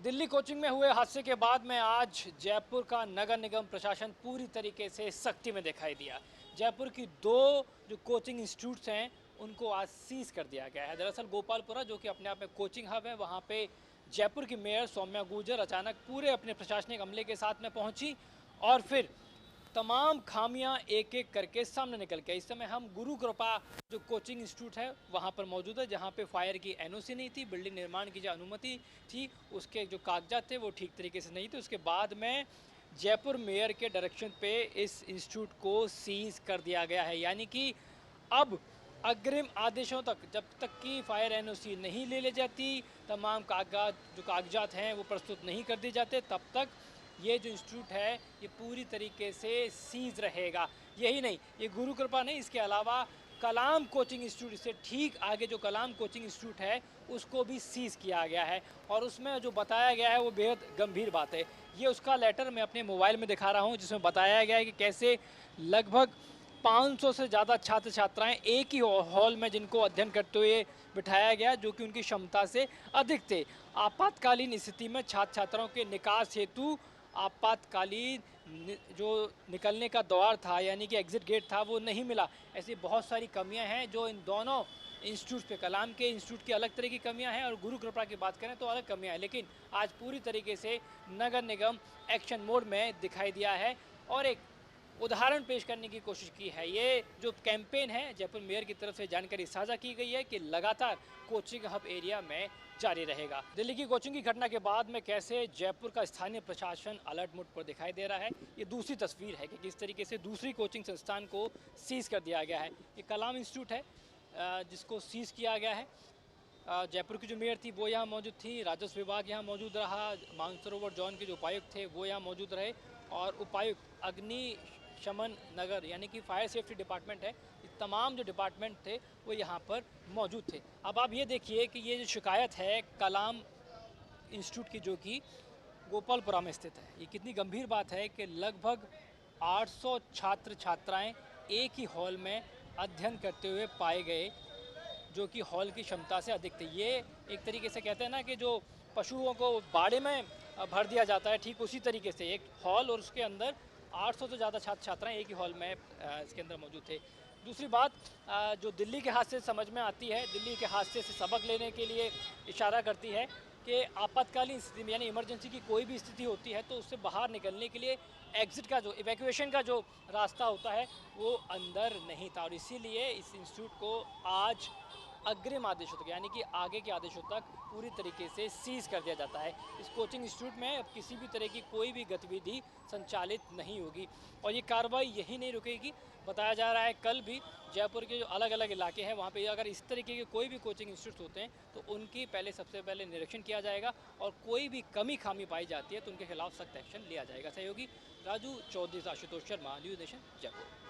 Delhi coaching में हुए हादसे के बाद में आज जयपुर का नगर निगम प्रशासन पूरी तरीके से सख्ती में दिखाई दिया। जयपुर की दो जो कोचिंग इंस्टीट्यूट्स हैं उनको आज सीज कर दिया गया है। दरअसल गोपालपुरा जो कि अपने आप में कोचिंग हब है, वहाँ पे जयपुर की मेयर सौम्या गुर्जर अचानक पूरे अपने प्रशासनिक अमले के साथ में पहुंची और फिर तमाम खामियां एक एक करके सामने निकल के। इस समय हम गुरु कृपा जो कोचिंग इंस्टीट्यूट है वहां पर मौजूद है, जहां पे फायर की एनओसी नहीं थी, बिल्डिंग निर्माण की जो अनुमति थी उसके जो कागजात थे वो ठीक तरीके से नहीं थे। उसके बाद में जयपुर मेयर के डायरेक्शन पे इस इंस्टीट्यूट को सीज कर दिया गया है। यानी कि अब अग्रिम आदेशों तक, जब तक कि फायर एनओसी नहीं ले जाती, तमाम कागजात हैं वो प्रस्तुत नहीं कर दिए जाते, तब तक ये जो इंस्टीट्यूट है ये पूरी तरीके से सीज रहेगा। यही नहीं, ये गुरु कृपा नहीं, इसके अलावा कलाम कोचिंग इंस्टीट्यूट, इससे ठीक आगे जो कलाम कोचिंग इंस्टीट्यूट है उसको भी सीज किया गया है। और उसमें जो बताया गया है वो बेहद गंभीर बात है। ये उसका लेटर मैं अपने मोबाइल में दिखा रहा हूँ, जिसमें बताया गया है कि कैसे लगभग 500 से ज़्यादा छात्र छात्राएं एक ही हॉल में जिनको अध्ययन करते हुए बिठाया गया, जो कि उनकी क्षमता से अधिक थे। आपातकालीन स्थिति में छात्र छात्राओं के निकास हेतु आपातकालीन जो निकलने का द्वार था, यानी कि एग्ज़िट गेट था, वो नहीं मिला। ऐसी बहुत सारी कमियां हैं जो इन दोनों इंस्टीट्यूट पे, कलाम के इंस्टीट्यूट की अलग तरह की कमियां हैं और गुरु कृपा की बात करें तो अलग कमियां हैं। लेकिन आज पूरी तरीके से नगर निगम एक्शन मोड में दिखाई दिया है और एक उदाहरण पेश करने की कोशिश की है। ये जो कैंपेन है जयपुर मेयर की तरफ से जानकारी साझा की गई है कि लगातार कोचिंग हब एरिया में जारी रहेगा। दिल्ली की कोचिंग की घटना के बाद में कैसे जयपुर का स्थानीय प्रशासन अलर्ट मोड पर दिखाई दे रहा है, ये दूसरी तस्वीर है कि किस तरीके से दूसरी कोचिंग संस्थान को सीज कर दिया गया है। ये कलाम इंस्टीट्यूट है जिसको सीज किया गया है। जयपुर की जो मेयर थी वो यहाँ मौजूद थी, राजस्व विभाग यहाँ मौजूद रहा, मानसरोवर जोन के जो उपायुक्त थे वो यहाँ मौजूद रहे और उपायुक्त अग्नि शमन नगर यानी कि फायर सेफ्टी डिपार्टमेंट है, ये तमाम जो डिपार्टमेंट थे वो यहाँ पर मौजूद थे। अब आप ये देखिए कि ये जो शिकायत है कलाम इंस्टीट्यूट की, जो कि गोपालपुरा में स्थित है, ये कितनी गंभीर बात है कि लगभग 800 छात्र छात्राएं एक ही हॉल में अध्ययन करते हुए पाए गए, जो कि हॉल की क्षमता से अधिक थे। ये एक तरीके से कहते हैं ना कि जो पशुओं को बाड़े में भर दिया जाता है, ठीक उसी तरीके से एक हॉल और उसके अंदर 800 से ज़्यादा छात्र छात्राएं एक ही हॉल में इसके अंदर मौजूद थे। दूसरी बात जो दिल्ली के हादसे से समझ में आती है, दिल्ली के हादसे से सबक लेने के लिए इशारा करती है कि आपातकालीन स्थिति में, यानी इमरजेंसी की कोई भी स्थिति होती है तो उससे बाहर निकलने के लिए एग्ज़िट का जो इवैक्यूएशन का जो रास्ता होता है वो अंदर नहीं था। और इसीलिए इस इंस्टीट्यूट को आज अग्रिम आदेशों तक, यानी कि आगे के आदेशों तक पूरी तरीके से सीज कर दिया जाता है। इस कोचिंग इंस्टीट्यूट में अब किसी भी तरह की कोई भी गतिविधि संचालित नहीं होगी और ये कार्रवाई यही नहीं रुकेगी। बताया जा रहा है कल भी जयपुर के जो अलग अलग इलाके हैं वहाँ पे अगर इस तरीके के कोई भी कोचिंग इंस्टीट्यूट होते हैं तो उनकी सबसे पहले निरीक्षण किया जाएगा और कोई भी कमी खामी पाई जाती है तो उनके खिलाफ सख्त एक्शन लिया जाएगा। सहयोगी राजू चौधरी, आशुतोष शर्मा, न्यूज़ नेशन, जयपुर।